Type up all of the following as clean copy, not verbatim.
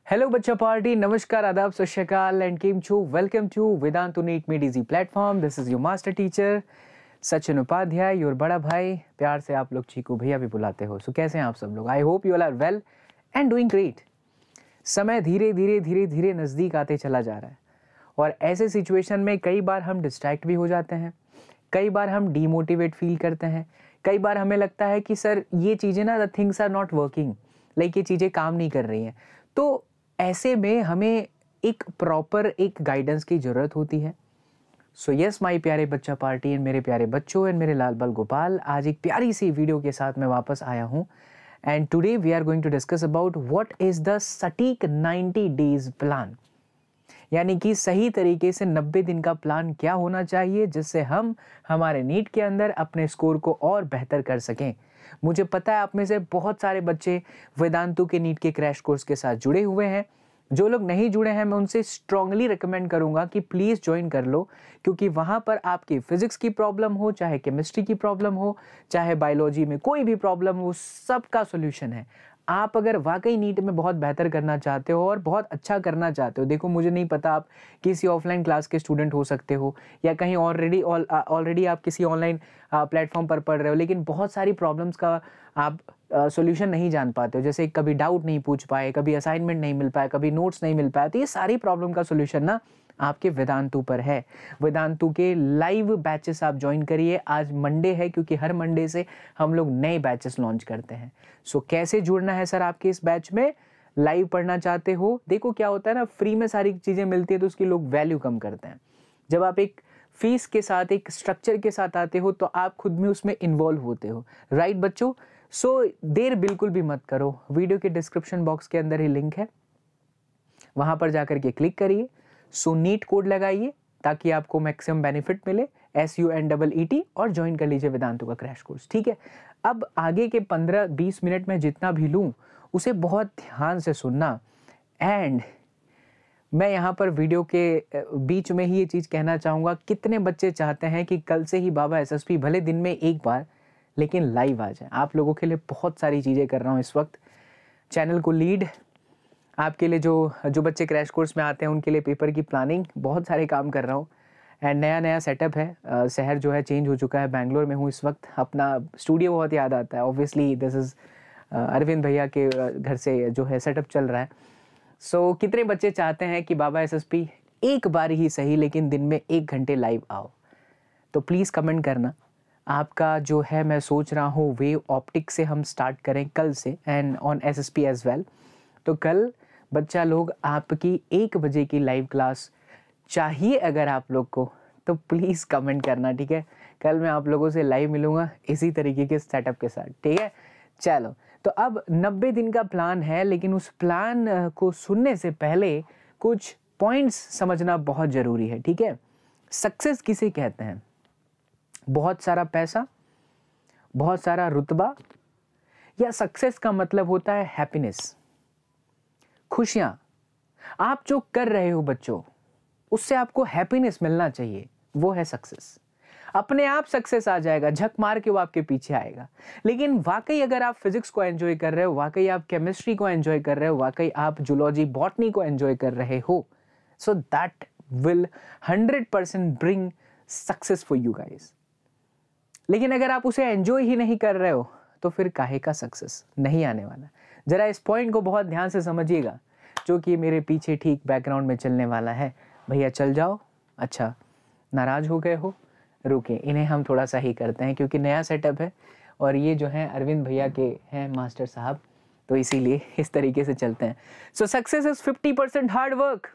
Hello बच्चा party, नमस्कार, आदाब, सत श्री अकाल एंड केम छू। Welcome to Vedantu NEET made easy platform. This is your master teacher Sachin Upadhyay, your बड़ा भाई। प्यार से आप लोग चीकू भैया भी बुलाते हो। सो कैसे हैं आप सब लोग? I hope you all are well and doing great. समय धीरे धीरे धीरे धीरे नज़दीक आते चला जा रहा है और ऐसे सिचुएशन में कई बार हम डिस्ट्रैक्ट भी हो जाते हैं, कई बार हम डीमोटिवेट फील करते हैं, कई बार हमें लगता है कि सर ये चीज़ें ना, the things are not working, like ये चीज़ें काम नहीं कर रही हैं। तो ऐसे में हमें एक प्रॉपर एक गाइडेंस की ज़रूरत होती है। सो यस माय प्यारे बच्चा पार्टी एंड मेरे प्यारे बच्चों एंड मेरे लाल बाल गोपाल, आज एक प्यारी सी वीडियो के साथ मैं वापस आया हूँ। And today we are going to discuss about what is the सटीक 90 डेज प्लान, यानी कि सही तरीके से 90 दिन का प्लान क्या होना चाहिए जिससे हम हमारे नीट के अंदर अपने स्कोर को और बेहतर कर सकें। मुझे पता है आप में से बहुत सारे बच्चे वेदांतु के नीट के क्रैश कोर्स के साथ जुड़े हुए हैं। जो लोग नहीं जुड़े हैं, मैं उनसे स्ट्रांगली रिकमेंड करूंगा कि प्लीज़ ज्वाइन कर लो, क्योंकि वहाँ पर आपकी फिजिक्स की प्रॉब्लम हो, चाहे केमिस्ट्री की प्रॉब्लम हो, चाहे बायोलॉजी में कोई भी प्रॉब्लम हो, सबका सोल्यूशन है। आप अगर वाकई नीट में बहुत बेहतर करना चाहते हो और बहुत अच्छा करना चाहते हो, देखो मुझे नहीं पता आप किसी ऑफलाइन क्लास के स्टूडेंट हो सकते हो या कहीं ऑलरेडी आप किसी ऑनलाइन प्लेटफॉर्म पर पढ़ रहे हो, लेकिन बहुत सारी प्रॉब्लम्स का आप सॉल्यूशन नहीं जान पाते हो। जैसे कभी डाउट नहीं पूछ पाए, कभी असाइनमेंट नहीं मिल पाया, कभी नोट्स नहीं मिल पाया, तो ये सारी प्रॉब्लम का सॉल्यूशन ना आपके वेदांतु पर है। वेदांतु के लाइव बैचेस आप ज्वाइन करिए। आज मंडे है, क्योंकि हर मंडे से हम लोग नए बैचेस लॉन्च करते हैं। सो कैसे जुड़ना है सर आपके इस बैच में? लाइव पढ़ना चाहते हो? देखो क्या होता है ना, फ्री में सारी चीज़ें मिलती है तो उसकी लोग वैल्यू कम करते हैं। जब आप एक फीस के साथ, एक स्ट्रक्चर के साथ आते हो तो आप खुद में उसमें इन्वॉल्व होते हो, राइट बच्चों? सो देर बिल्कुल भी मत करो। वीडियो के डिस्क्रिप्शन बॉक्स के अंदर ही लिंक है, वहां पर जाकर के क्लिक करिए। सो नीट कोड लगाइए ताकि आपको मैक्सिमम बेनिफिट मिले, SUNEET, और ज्वाइन कर लीजिए वेदांतु का क्रैश कोर्स, ठीक है? अब आगे के 15-20 मिनट में जितना भी लूँ उसे बहुत ध्यान से सुनना। एंड मैं यहाँ पर वीडियो के बीच में ही ये चीज़ कहना चाहूँगा, कितने बच्चे चाहते हैं कि कल से ही बाबा SSP भले दिन में एक बार लेकिन लाइव आ जाए? आप लोगों के लिए बहुत सारी चीज़ें कर रहा हूँ इस वक्त। चैनल को लीड आपके लिए, जो बच्चे क्रैश कोर्स में आते हैं उनके लिए पेपर की प्लानिंग, बहुत सारे काम कर रहा हूँ। एंड नया सेटअप है। शहर जो है चेंज हो चुका है, बैंगलोर में हूँ इस वक्त। अपना स्टूडियो बहुत याद आता है। ऑब्वियसली दिस इज़ अरविंद भैया के घर से जो है सेटअप चल रहा है। सो कितने बच्चे चाहते हैं कि बाबा SSP एक बार ही सही लेकिन दिन में 1 घंटे लाइव आओ? तो प्लीज़ कमेंट करना। आपका जो है, मैं सोच रहा हूँ वेव ऑप्टिक से हम स्टार्ट करें कल से, and on SSP as well. तो कल बच्चा लोग आपकी 1 बजे की लाइव क्लास चाहिए अगर आप लोग को, तो प्लीज़ कमेंट करना, ठीक है? कल मैं आप लोगों से लाइव मिलूँगा इसी तरीके के सेटअप के साथ, ठीक है? चलो, तो अब 90 दिन का प्लान है, लेकिन उस प्लान को सुनने से पहले कुछ पॉइंट्स समझना बहुत ज़रूरी है, ठीक है? सक्सेस किसे कहते हैं? बहुत सारा पैसा, बहुत सारा रुतबा, या सक्सेस का मतलब होता है हैप्पीनेस, खुशियां? आप जो कर रहे हो बच्चों, उससे आपको हैप्पीनेस मिलना चाहिए, वो है सक्सेस। अपने आप सक्सेस आ जाएगा, झक मार के वो आपके पीछे आएगा। लेकिन वाकई अगर आप फिजिक्स को एंजॉय कर रहे हो, वाकई आप केमिस्ट्री को एंजॉय कर रहे हो, वाकई आप जूलॉजी बॉटनी को एंजॉय कर रहे हो, so that will 100% bring success for you guys. लेकिन अगर आप उसे एंजॉय ही नहीं कर रहे हो तो फिर काहे का सक्सेस नहीं आने वाला। जरा इस पॉइंट को बहुत ध्यान से समझिएगा, जो कि मेरे पीछे ठीक बैकग्राउंड में चलने वाला है। भैया चल जाओ। अच्छा, नाराज हो गए हो? रुके, इन्हें हम थोड़ा सा ही करते हैं क्योंकि नया सेटअप है और ये जो है अरविंद भैया के हैं मास्टर साहब, तो इसीलिए इस तरीके से चलते हैं। सो सक्सेस इज 50% हार्ड वर्क।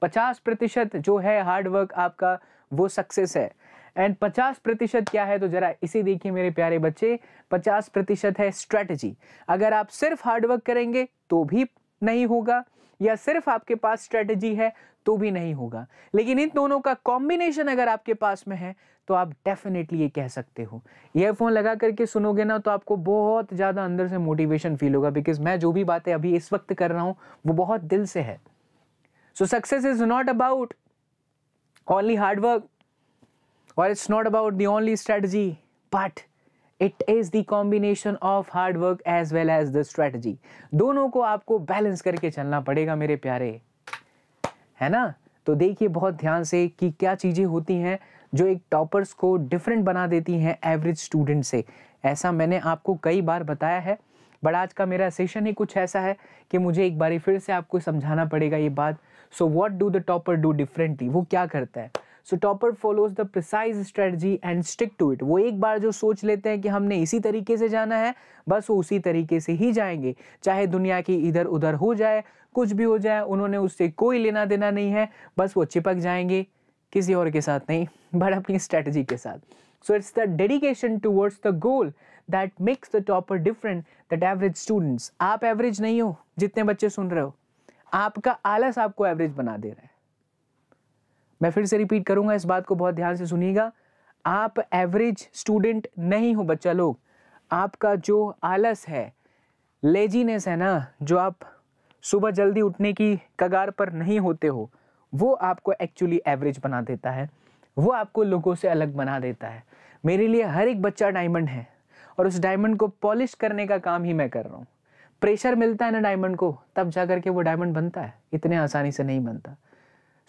50% जो है हार्ड वर्क आपका, वो सक्सेस है। एंड 50% क्या है? तो जरा इसे देखिए मेरे प्यारे बच्चे, 50% है स्ट्रेटजी। अगर आप सिर्फ हार्डवर्क करेंगे तो भी नहीं होगा, या सिर्फ आपके पास स्ट्रेटजी है तो भी नहीं होगा। लेकिन इन दोनों का कॉम्बिनेशन अगर आपके पास में है तो आप डेफिनेटली ये कह सकते हो। ईयरफोन लगा करके सुनोगे ना तो आपको बहुत ज्यादा अंदर से मोटिवेशन फील होगा, बिकॉज मैं जो भी बातें अभी इस वक्त कर रहा हूं वो बहुत दिल से है। So success is not about only hard work, or it's not about the only strategy, but it is the combination of hard work as well as the strategy. दोनों को आपको बैलेंस करके चलना पड़ेगा मेरे प्यारे, है ना। तो देखिए बहुत ध्यान से कि क्या चीजें होती हैं जो एक टॉपर्स को डिफरेंट बना देती हैं एवरेज स्टूडेंट से। ऐसा मैंने आपको कई बार बताया है, बट आज का मेरा सेशन ही कुछ ऐसा है कि मुझे एक बारी फिर से आपको समझाना पड़ेगा ये बात। So what do the topper do differently, वो क्या करता है। So topper follows the precise strategy and stick to it. वो एक बार जो सोच लेते हैं कि हमने इसी तरीके से जाना है, बस वो उसी तरीके से ही जाएंगे, चाहे दुनिया की इधर उधर हो जाए, कुछ भी हो जाए, उन्होंने उससे कोई लेना देना नहीं है, बस वो चिपक जाएंगे किसी और के साथ नहीं, बट अपनी स्ट्रेटजी के साथ। So it's the dedication towards the goal that makes the topper different that average students. आप एवरेज नहीं हो, जितने बच्चे सुन रहे हो, आपका आलस आपको एवरेज बना दे रहा है। मैं फिर से रिपीट करूंगा, इस बात को बहुत ध्यान से सुनिएगा। आप एवरेज स्टूडेंट नहीं हो बच्चा लोग, आपका जो आलस है, लेजीनेस है ना, जो आप सुबह जल्दी उठने की कगार पर नहीं होते हो, वो आपको एक्चुअली एवरेज बना देता है, वो आपको लोगों से अलग बना देता है। मेरे लिए हर एक बच्चा डायमंड है और उस डायमंड को पॉलिश करने का काम ही मैं कर रहा हूँ। प्रेशर मिलता है ना डायमंड को, तब जा करके वो डायमंड बनता है, इतने आसानी से नहीं बनता।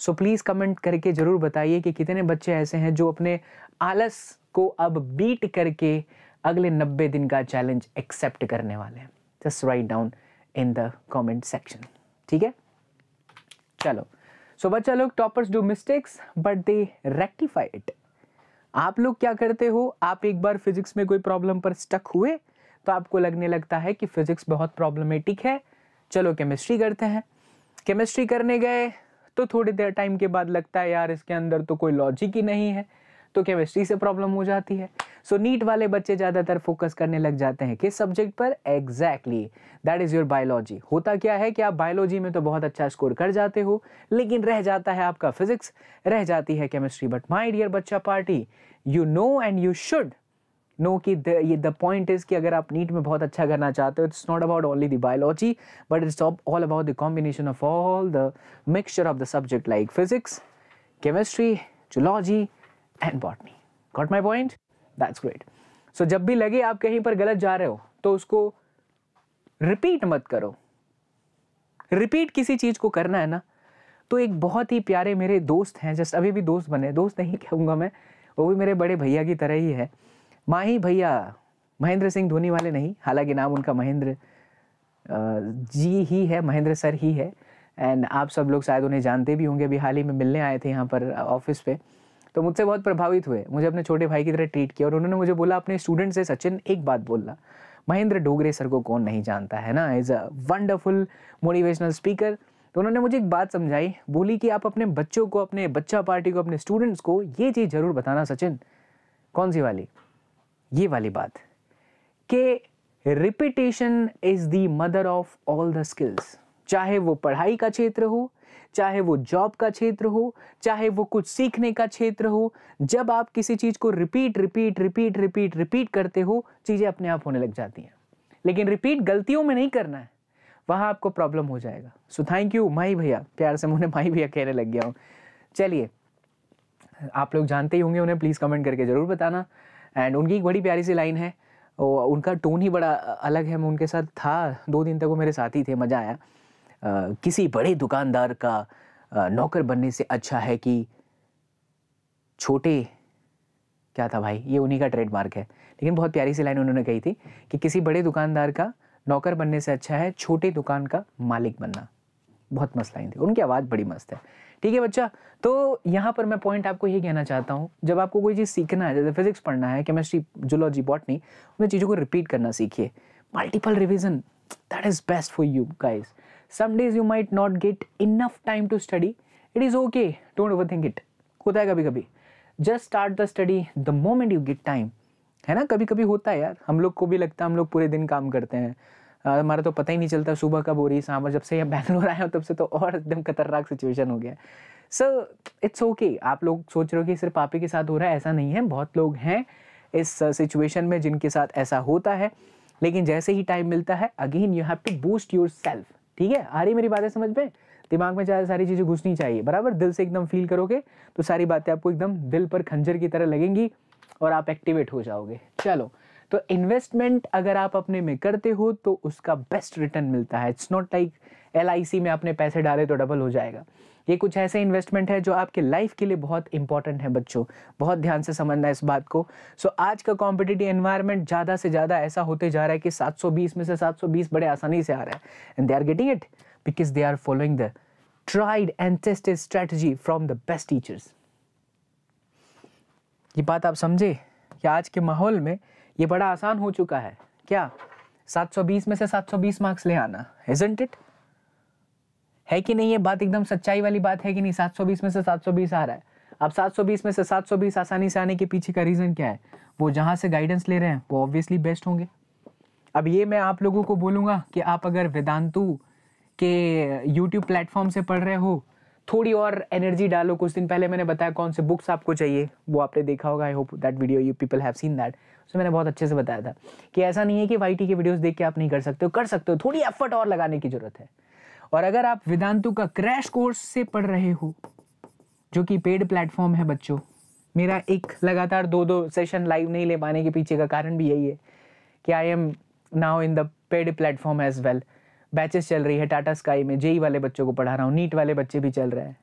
सो प्लीज़ कमेंट करके ज़रूर बताइए कि कितने बच्चे ऐसे हैं जो अपने आलस को अब बीट करके अगले 90 दिन का चैलेंज एक्सेप्ट करने वाले हैं। Just write down in the comment section, ठीक है। चलो, सो बच्चा लोग, toppers do mistakes but they rectify it. आप लोग क्या करते हो, आप एक बार फिजिक्स में कोई प्रॉब्लम पर स्टक हुए तो आपको लगने लगता है कि फिजिक्स बहुत प्रॉब्लमेटिक है, चलो केमिस्ट्री करते हैं। केमिस्ट्री करने गए तो थोड़ी देर टाइम के बाद लगता है यार इसके अंदर तो कोई लॉजिक ही नहीं है, तो केमिस्ट्री से प्रॉब्लम हो जाती है। सो नीट वाले बच्चे ज़्यादातर फोकस करने लग जाते हैं किस सब्जेक्ट पर, exactly that is your biology. होता क्या है कि आप बायोलॉजी में तो बहुत अच्छा स्कोर कर जाते हो, लेकिन रह जाता है आपका फिजिक्स, रह जाती है केमिस्ट्री। बट माय डियर बच्चा party, you know and you should know कि द पॉइंट इज कि अगर आप नीट में बहुत अच्छा करना चाहते हो, it's not about only the biology but it's all about the combination of all the mixture of the subject like physics, chemistry, zoology and botany. Got my point? That's great. So जब भी लगे आप कहीं पर गलत जा रहे हो तो उसको रिपीट मत करो। रिपीट किसी चीज को करना है ना, तो एक बहुत ही प्यारे मेरे दोस्त हैं, जस्ट अभी भी दोस्त बने, दोस्त नहीं कहूँगा मैं, वो भी मेरे बड़े भैया की तरह ही है, माही भैया, महेंद्र सिंह धोनी वाले नहीं, हालांकि नाम उनका महेंद्र जी ही है, महेंद्र सर ही है। एंड आप सब लोग शायद उन्हें जानते भी होंगे, अभी हाल ही में मिलने आए थे यहाँ पर ऑफिस पे, तो मुझसे बहुत प्रभावित हुए, मुझे अपने छोटे भाई की तरह ट्रीट किया और उन्होंने मुझे बोला अपने स्टूडेंट से, सचिन एक बात बोलना, महेंद्र डोगरे सर को कौन नहीं जानता है ना, is a wonderful motivational speaker. तो उन्होंने मुझे एक बात समझाई, बोली कि आप अपने बच्चों को, अपने बच्चा पार्टी को, अपने स्टूडेंट्स को ये चीज़ जरूर बताना सचिन। कौन सी वाली? ये वाली बात कि repetition is the mother of all the skills. चाहे वो पढ़ाई का क्षेत्र हो, चाहे वो जॉब का क्षेत्र हो, चाहे वो कुछ सीखने का क्षेत्र हो, जब आप किसी चीज को repeat repeat repeat repeat repeat करते हो, चीजें अपने आप होने लग जाती हैं। लेकिन रिपीट गलतियों में नहीं करना है, वहां आपको प्रॉब्लम हो जाएगा। सो थैंक यू माही भैया, प्यार से मुझे माही भैया कहने लग गया हूँ। चलिए, आप लोग जानते ही होंगे उन्हें, प्लीज कमेंट करके जरूर बताना। एंड उनकी एक बड़ी प्यारी सी लाइन है, उनका टोन ही बड़ा अलग है। मैं उनके साथ था 2 दिन तक, वो मेरे साथ ही थे, मज़ा आया। किसी बड़े दुकानदार का नौकर बनने से अच्छा है कि छोटे, क्या था भाई, ये उन्हीं का ट्रेडमार्क है, लेकिन बहुत प्यारी सी लाइन उन्होंने कही थी कि किसी बड़े दुकानदार का नौकर बनने से अच्छा है छोटे दुकान का मालिक बनना। बहुत मस्त लाइन थी, उनकी आवाज़ बड़ी मस्त है। ठीक है बच्चा, तो यहाँ पर मैं पॉइंट आपको ये कहना चाहता हूँ, जब आपको कोई चीज़ सीखना है, जैसे फिजिक्स पढ़ना है, केमिस्ट्री, जूलॉजी, बॉटनी, उन चीज़ों को रिपीट करना सीखिए। Multiple revision, that is best for you guys. Some days you might not get enough time to study, it is okay, don't overthink it. होता है कभी कभी, just start the study the moment you get time, है ना। कभी कभी होता है यार, हम लोग को भी लगता है हम लोग पूरे दिन काम करते हैं, हमारा तो पता ही नहीं चलता सुबह कब हो रही शाम। जब से यहाँ बैंगलोर आया हूँ तब से तो और एकदम खतरनाक सिचुएशन हो गया। So it's okay. आप लोग सोच रहे हो कि सिर्फ आप ही के साथ हो रहा है, ऐसा नहीं है। बहुत लोग हैं इस सिचुएशन में जिनके साथ ऐसा होता है, लेकिन जैसे ही टाइम मिलता है, again you have to boost your self. ठीक है, आ रही मेरी बातें समझ में? दिमाग में चाहे सारी चीज़ें घुसनी चाहिए, बराबर दिल से एकदम फील करोगे तो सारी बातें आपको एकदम दिल पर खंजर की तरह लगेंगी और आप एक्टिवेट हो जाओगे। चलो, तो इन्वेस्टमेंट अगर आप अपने में करते हो तो उसका बेस्ट रिटर्न मिलता है। इट्स नॉट लाइक LIC में आपने पैसे डाले तो डबल हो जाएगा। ये कुछ ऐसे इन्वेस्टमेंट है जो आपके लाइफ के लिए बहुत इंपॉर्टेंट है बच्चों, बहुत ध्यान से समझना है इस बात को। सो आज का कॉम्पिटिटिव एनवायरनमेंट ज़्यादा से ज़्यादा ऐसा होते जा रहा है कि 720 में से 720 बड़े आसानी से आ रहा है, and they are getting it because they are following the tried and tested strategy from the best teachers. ये बात आप समझे कि आज के माहौल में ये बड़ा आसान हो चुका है क्या, 720 में से 720 मार्क्स ले आना, isn't it? है कि नहीं? ये बात एकदम सच्चाई वाली बात है कि नहीं? 720 में से 720 आ रहा है। अब 720 में से 720 आसानी से आने के पीछे का रीज़न क्या है? वो जहाँ से गाइडेंस ले रहे हैं वो ऑब्वियसली बेस्ट होंगे। अब ये मैं आप लोगों को बोलूँगा कि आप अगर वेदांतु के यूट्यूब प्लेटफॉर्म से पढ़ रहे हो, थोड़ी और एनर्जी डालो। कुछ दिन पहले मैंने बताया कौन से बुक्स आपको चाहिए, वो आपने देखा होगा। I hope that video you people have seen that. So मैंने बहुत अच्छे से बताया था कि ऐसा नहीं है कि YT के वीडियोस देख के आप नहीं कर सकते हो, कर सकते हो, थोड़ी एफर्ट और लगाने की जरूरत है। और अगर आप वेदांतु का क्रैश कोर्स से पढ़ रहे हो, जो कि पेड प्लेटफॉर्म है बच्चों, मेरा एक लगातार 2-2 सेशन लाइव नहीं ले पाने के पीछे का कारण भी यही है कि I am now in the paid platform as well. Batches चल रही है टाटा स्काई में, JEE वाले बच्चों को पढ़ा रहा हूँ, नीट वाले बच्चे भी चल रहे हैं।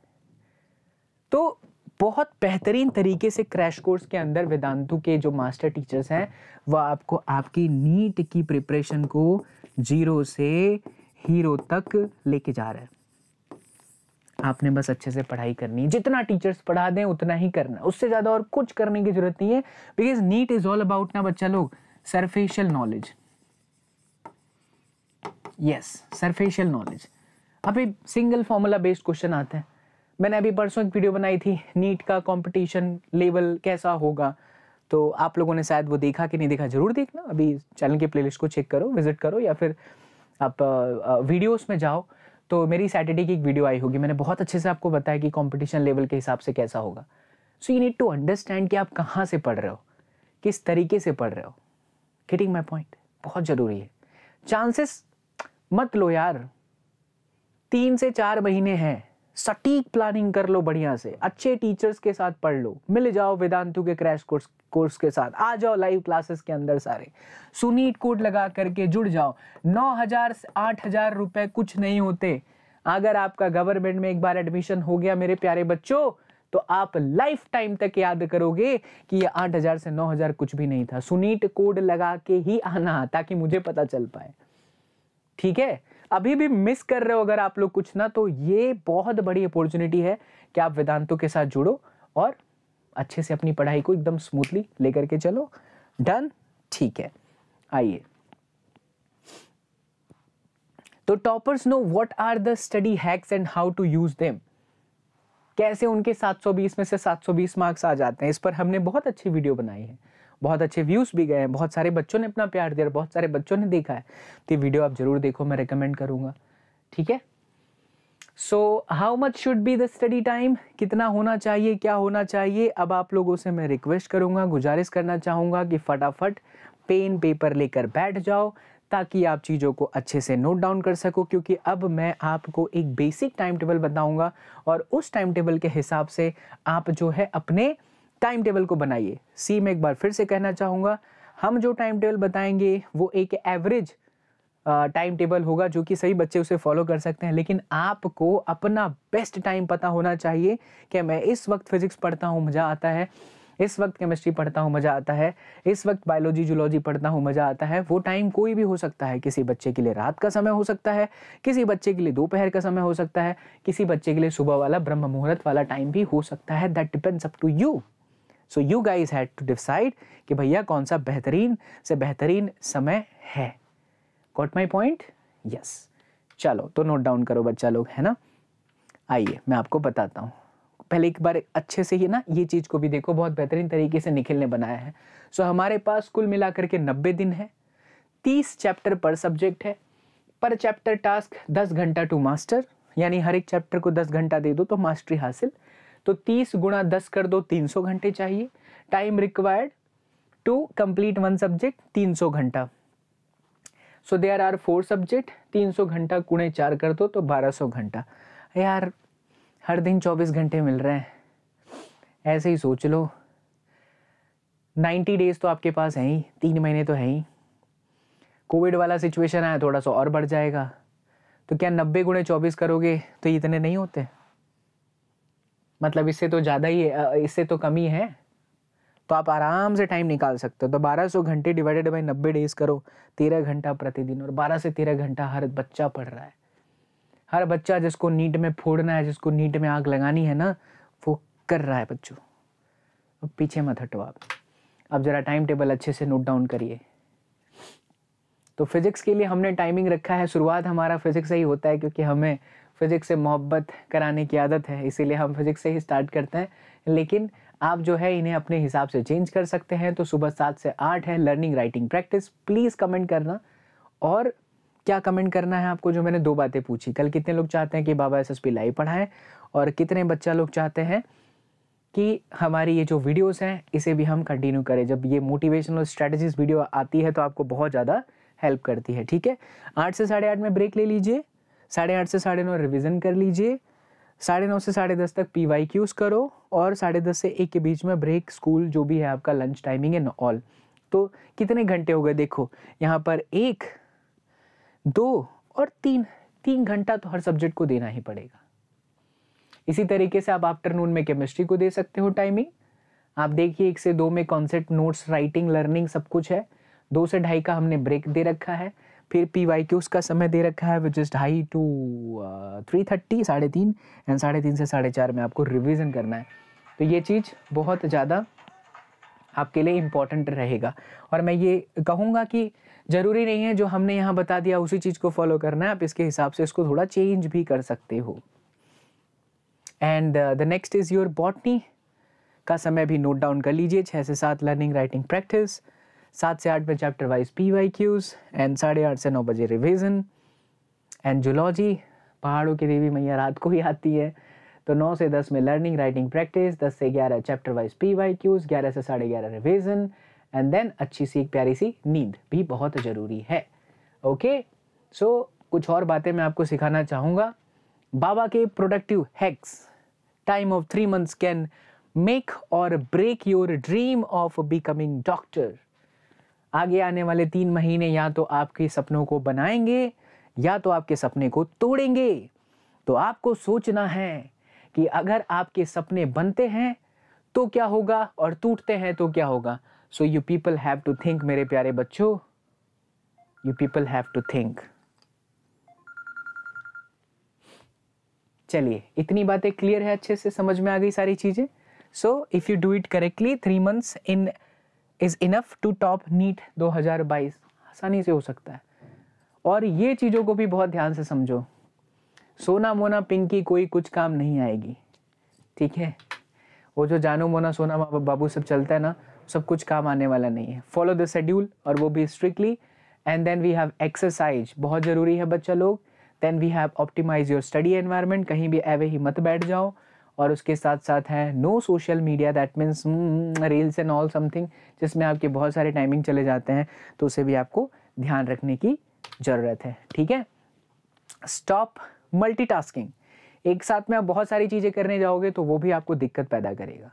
तो बहुत बेहतरीन तरीके से क्रैश कोर्स के अंदर वेदांतु के जो मास्टर टीचर्स हैं वह आपको आपकी नीट की प्रिपरेशन को 0 से हीरो तक लेके जा रहे हैं। आपने बस अच्छे से पढ़ाई करनी है, जितना टीचर्स पढ़ा दें उतना ही करना, उससे ज़्यादा और कुछ करने की जरूरत नहीं है। Because NEET is all about ना बच्चा लोग superficial knowledge. Yes, superficial knowledge. अभी सिंगल फॉर्मूला बेस्ड क्वेश्चन आते हैं। मैंने अभी परसों एक वीडियो बनाई थी, नीट का कंपटीशन लेवल कैसा होगा, तो आप लोगों ने शायद वो देखा कि नहीं देखा, जरूर देखना। अभी चैनल के प्लेलिस्ट को चेक करो, विजिट करो, या फिर आप वीडियोस में जाओ तो मेरी सैटरडे की एक वीडियो आई होगी। मैंने बहुत अच्छे से आपको बताया कि कंपटीशन लेवल के हिसाब से कैसा होगा। So you need to understand कि आप कहाँ से पढ़ रहे हो, किस तरीके से पढ़ रहे हो। Getting my point? बहुत जरूरी है। चांसेस मत लो यार, 3 से 4 महीने हैं, सटीक प्लानिंग कर लो, बढ़िया से अच्छे टीचर्स के साथ पढ़ लो, मिल जाओ वेदांतु के क्रैश कोर्स के साथ, आ जाओ लाइव क्लासेस के अंदर सारे, सुनीट कोड लगा करके जुड़ जाओ। 9,000 से 8,000 रुपए कुछ नहीं होते। अगर आपका गवर्नमेंट में एक बार एडमिशन हो गया मेरे प्यारे बच्चों, तो आप लाइफ टाइम तक याद करोगे कि ये 8,000 से 9,000 कुछ भी नहीं था। सुनीट कोड लगा के ही आना ताकि मुझे पता चल पाए, ठीक है? अभी भी मिस कर रहे हो अगर आप लोग कुछ ना, तो ये बहुत बड़ी अपॉर्चुनिटी है कि आप वेदांतु के साथ जुड़ो और अच्छे से अपनी पढ़ाई को एकदम स्मूथली लेकर के चलो। डन? ठीक है, आइए। तो toppers know what are the study hacks and how to use them. कैसे उनके 720 में से 720 मार्क्स आ जाते हैं, इस पर हमने बहुत अच्छी वीडियो बनाई है, बहुत अच्छे व्यूज भी गए हैं, बहुत सारे बच्चों ने अपना प्यार दिया, बहुत सारे बच्चों ने देखा है। तो ये वीडियो आप जरूर देखो, मैं रिकमेंड करूंगा, ठीक है? So how much should be the study time, कितना होना चाहिए, क्या होना चाहिए? अब आप लोगों से मैं रिक्वेस्ट करूंगा, गुजारिश करना चाहूंगा कि फटाफट पेन पेपर लेकर बैठ जाओ ताकि आप चीज़ों को अच्छे से नोट डाउन कर सको, क्योंकि अब मैं आपको एक बेसिक टाइम टेबल बताऊंगा और उस टाइम टेबल के हिसाब से आप जो है अपने टाइम टेबल को बनाइए। मैं एक बार फिर से कहना चाहूँगा, हम जो टाइम टेबल बताएंगे वो एक एवरेज टाइम टेबल होगा जो कि सही बच्चे उसे फॉलो कर सकते हैं, लेकिन आपको अपना बेस्ट टाइम पता होना चाहिए कि मैं इस वक्त फिजिक्स पढ़ता हूँ, मज़ा आता है, इस वक्त केमिस्ट्री पढ़ता हूँ, मज़ा आता है, इस वक्त बायोलॉजी जूलॉजी पढ़ता हूँ, मज़ा आता है। वो टाइम कोई भी हो सकता है, किसी बच्चे के लिए रात का समय हो सकता है, किसी बच्चे के लिए दोपहर का समय हो सकता है, किसी बच्चे के लिए सुबह वाला ब्रह्म मुहूर्त वाला टाइम भी हो सकता है। That depends up to you. So you guys had to decide कि भैया कौन सा बेहतरीन से बेहतरीन समय है। Got my point? यस। चलो तो नोट डाउन करो बच्चा लोग, है ना? आइए मैं आपको बताता हूँ। पहले एक बार अच्छे से ही ना ये चीज़ को भी देखो, बहुत बेहतरीन तरीके से निखिल ने बनाया है। सो हमारे पास कुल मिलाकर के 90 दिन है, 30 चैप्टर पर सब्जेक्ट है, पर चैप्टर टास्क 10 घंटा टू मास्टर, यानी हर एक चैप्टर को 10 घंटा दे दो तो मास्टरी हासिल। तो 30 गुणा 10 कर दो, 300 घंटे चाहिए। Time required to complete 1 subject 300 घंटा। सो देयर आर 4 सब्जेक्ट, 300 घंटा गुणे 4 कर दो तो 1200 घंटा। यार हर दिन 24 घंटे मिल रहे हैं, ऐसे ही सोच लो, 90 डेज तो आपके पास है ही, 3 महीने तो है ही। कोविड वाला सिचुएशन आया, थोड़ा सा और बढ़ जाएगा, तो क्या 90 गुणे 24 करोगे तो इतने नहीं होते? मतलब इससे तो ज़्यादा ही, इससे तो कम ही है। तो आप आराम से टाइम निकाल सकते हो। तो 1200 घंटे डिवाइडेड बाई 90 डेज करो, 13 घंटा प्रतिदिन, और 12 से 13 घंटा हर बच्चा पढ़ रहा है। हर बच्चा जिसको नीट में फोड़ना है, जिसको नीट में आग लगानी है ना, वो कर रहा है बच्चों। अब पीछे मत हटो आप। अब जरा टाइम टेबल अच्छे से नोट डाउन करिए। तो फिजिक्स के लिए हमने टाइमिंग रखा है, शुरुआत हमारा फिजिक्स से ही होता है, क्योंकि हमें फिजिक्स से मोहब्बत कराने की आदत है, इसीलिए हम फिजिक्स से ही स्टार्ट करते हैं। लेकिन आप जो है इन्हें अपने हिसाब से चेंज कर सकते हैं। तो सुबह 7 से 8 है learning writing practice. Please comment करना। और क्या कमेंट करना है आपको? जो मैंने 2 बातें पूछी, कल कितने लोग चाहते हैं कि बाबा एसएसपी लाइव पढ़ाएं, और कितने बच्चा लोग चाहते हैं कि हमारी ये जो वीडियोस हैं इसे भी हम कंटिन्यू करें। जब ये मोटिवेशनल स्ट्रेटजीज वीडियो आती है तो आपको बहुत ज़्यादा हेल्प करती है, ठीक है। 8 से 8:30 में ब्रेक ले लीजिए, 8:30 से 9:30 रिवीजन कर लीजिए, 9:30 से 10:30 तक PYQs करो, और 10:30 से 1 के बीच में ब्रेक, स्कूल जो भी है आपका लंच टाइमिंग एंड ऑल। तो कितने घंटे हो गए? देखो यहाँ पर 1, 2 और 3 घंटा तो हर सब्जेक्ट को देना ही पड़ेगा। इसी तरीके से आप आफ्टरनून में केमिस्ट्री को दे सकते हो टाइमिंग। आप देखिए 1 से 2 में कॉन्सेप्ट, नोट्स, राइटिंग, लर्निंग सब कुछ है। 2 से 2:30 का हमने ब्रेक दे रखा है। फिर PYQs का समय दे रखा है, विच इज 2:30 to 3:30, 3:30, एंड 3:30 से 4:30 में आपको रिवीजन करना है। तो ये चीज़ बहुत ज़्यादा आपके लिए इम्पॉर्टेंट रहेगा। और मैं ये कहूँगा कि ज़रूरी नहीं है जो हमने यहाँ बता दिया उसी चीज़ को फॉलो करना है, आप इसके हिसाब से इसको थोड़ा चेंज भी कर सकते हो। And the next is your botany का समय भी नोट डाउन कर लीजिए। 6 से 7 लर्निंग राइटिंग प्रैक्टिस, 7 से 8 में चैप्टर वाइज PYQs, एंड 8:30 से 9 बजे रिवीजन। एंड जूलॉजी, पहाड़ों की देवी मैया रात को ही आती है, तो 9 से 10 में लर्निंग राइटिंग प्रैक्टिस, 10 से 11 चैप्टर वाइज PYQs, 11 से 11:30 रिवीजन, एंड देन अच्छी सी एक प्यारी सी नींद भी बहुत ज़रूरी है। ओके, सो कुछ और बातें मैं आपको सिखाना चाहूँगा। बाबा के productive hacks, time of 3 months can make or break your dream of becoming doctor. आगे आने वाले 3 महीने या तो आपके सपनों को बनाएंगे या तो आपके सपने को तोड़ेंगे। तो आपको सोचना है कि अगर आपके सपने बनते हैं तो क्या होगा और टूटते हैं तो क्या होगा। So you people have to think मेरे प्यारे बच्चों, you people have to think. चलिए, इतनी बातें क्लियर है, अच्छे से समझ में आ गई सारी चीजें। So if you do it correctly, 3 months in is enough to top NEET 2022। आसानी से हो सकता है। और ये चीज़ों को भी बहुत ध्यान से समझो। सोना मोना पिंकी कोई कुछ काम नहीं आएगी, ठीक है। वो जो जानू मोना सोना बाबू सब चलता है ना, सब कुछ काम आने वाला नहीं है। फॉलो द शेड्यूल, और वो भी strictly. And then we have exercise, बहुत ज़रूरी है बच्चा लोग। Then we have optimise your study environment, कहीं भी एवे ही मत बैठ जाओ। और उसके साथ साथ है no social media, that means reels and all something, जिसमें आपके बहुत सारे टाइमिंग चले जाते हैं, तो उसे भी आपको ध्यान रखने की ज़रूरत है, ठीक है। स्टॉप मल्टीटास्किंग, एक साथ में आप बहुत सारी चीज़ें करने जाओगे तो वो भी आपको दिक्कत पैदा करेगा।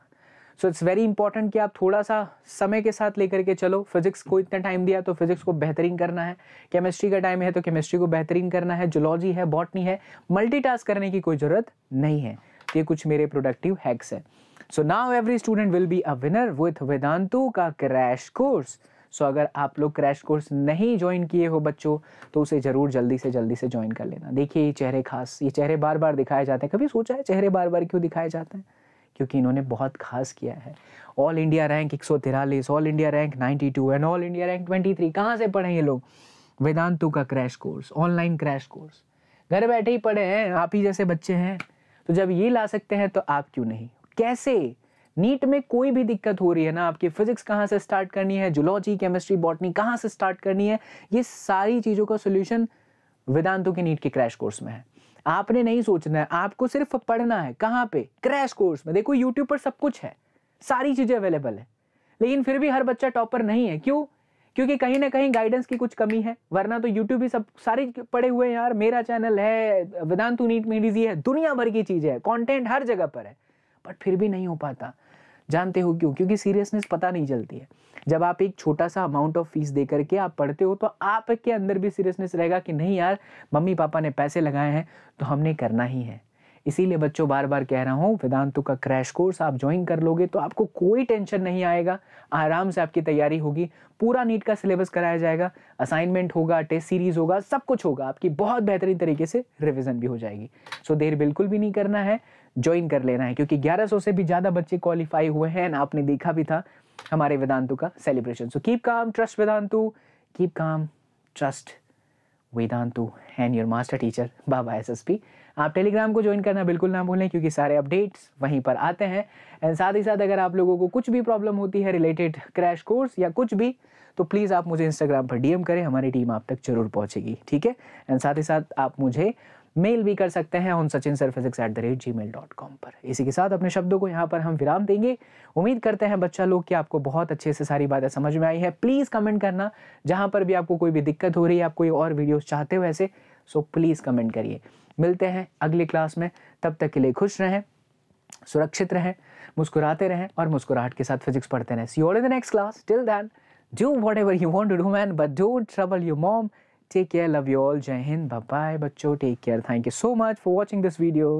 सो इट्स वेरी इंपॉर्टेंट कि आप थोड़ा सा समय के साथ लेकर के चलो। फिजिक्स को इतना टाइम दिया तो फिजिक्स को बेहतरीन करना है, केमिस्ट्री का टाइम है तो केमिस्ट्री को बेहतरीन करना है, जूलॉजी है, बॉटनी है, मल्टीटास्क करने की कोई ज़रूरत नहीं है। ये कुछ मेरे प्रोडक्टिव हैक्स हैं। So now every student will be a winner with Vedantu का क्रैश कोर्स। सो अगर आप लोग क्रैश कोर्स नहीं ज्वाइन किए हो बच्चों, तो उसे ज़रूर जल्दी से ज्वाइन कर लेना। देखिए ये चेहरे खास, ये चेहरे बार बार दिखाए जाते हैं। कभी सोचा है चेहरे बार बार क्यों दिखाए जाते हैं? क्योंकि इन्होंने बहुत खास किया है। All India rank 143, all India rank 92 and all India rank 23। कहाँ से पढ़े ये लोग? वेदांतु का crash course, online crash course, घर बैठे ही पढ़े हैं। आप ही जैसे बच्चे हैं, तो जब ये ला सकते हैं तो आप क्यों नहीं? कैसे? नीट में कोई भी दिक्कत हो रही है ना, आपकी फिजिक्स कहाँ से स्टार्ट करनी है, जूलॉजी, केमिस्ट्री, बॉटनी कहाँ से स्टार्ट करनी है, ये सारी चीज़ों का सोल्यूशन वेदांतु के नीट के क्रैश कोर्स में है। आपने नहीं सोचना है, आपको सिर्फ पढ़ना है। कहाँ पे? क्रैश कोर्स में। देखो यूट्यूब पर सब कुछ है, सारी चीज़ें अवेलेबल है। लेकिन फिर भी हर बच्चा टॉपर नहीं है। क्यों? क्योंकि कहीं ना कहीं गाइडेंस की कुछ कमी है, वरना तो यूट्यूब ही सब सारे पड़े हुए हैं यार। मेरा चैनल है, वेदांतु नीट में इजी है, दुनिया भर की चीज़ें है, कंटेंट हर जगह पर है, बट फिर भी नहीं हो पाता। जानते हो क्यों? क्योंकि सीरियसनेस पता नहीं चलती है। जब आप एक छोटा सा अमाउंट ऑफ फीस दे करके आप पढ़ते हो तो आपके अंदर भी सीरियसनेस रहेगा कि नहीं यार, मम्मी पापा ने पैसे लगाए हैं तो हमने करना ही है। इसीलिए बच्चों बार बार कह रहा हूँ, वेदांतु का क्रैश कोर्स आप ज्वाइन कर लोगे तो आपको कोई टेंशन नहीं आएगा, आराम से आपकी तैयारी होगी। पूरा नीट का सिलेबस कराया जाएगा, असाइनमेंट होगा, टेस्ट सीरीज होगा, सब कुछ होगा, आपकी बहुत बेहतरीन तरीके से रिविजन भी हो जाएगी। सो देर बिल्कुल भी नहीं करना है, ज्वाइन कर लेना है, क्योंकि 1100 से भी ज़्यादा बच्चे क्वालिफाई हुए हैं, आपने देखा भी था हमारे वेदांतु का celebration. So keep calm, trust Vedantu, keep calm, trust Vedantu and your master teacher Baba SSP. आप टेलीग्राम को ज्वाइन करना बिल्कुल ना भूलें, क्योंकि सारे अपडेट्स वहीं पर आते हैं। एंड साथ ही साथ अगर आप लोगों को कुछ भी प्रॉब्लम होती है रिलेटेड क्रैश कोर्स या कुछ भी, तो प्लीज़ आप मुझे इंस्टाग्राम पर डीएम करें, हमारी टीम आप तक जरूर पहुंचेगी, ठीक है। एंड साथ ही साथ आप मुझे मेल भी कर सकते हैं ऑन sachinsirphysics@gmail.com पर। इसी के साथ अपने शब्दों को यहाँ पर हम विराम देंगे। उम्मीद करते हैं बच्चा लोग कि आपको बहुत अच्छे से सारी बातें समझ में आई है। प्लीज़ कमेंट करना जहाँ पर भी आपको कोई भी दिक्कत हो रही है, आप कोई और वीडियोस चाहते हो ऐसे, सो प्लीज़ कमेंट करिए। मिलते हैं अगली क्लास में, तब तक के लिए खुश रहें, सुरक्षित रहें, मुस्कुराते रहें और मुस्कुराहट के साथ फिजिक्स पढ़ते रहें। See you all in the next class. Till then do whatever you want to do, man, but don't trouble your mom. Take care, love you all. Jai Hind, bye bye बच्चों, take care. Thank you so much for watching this video.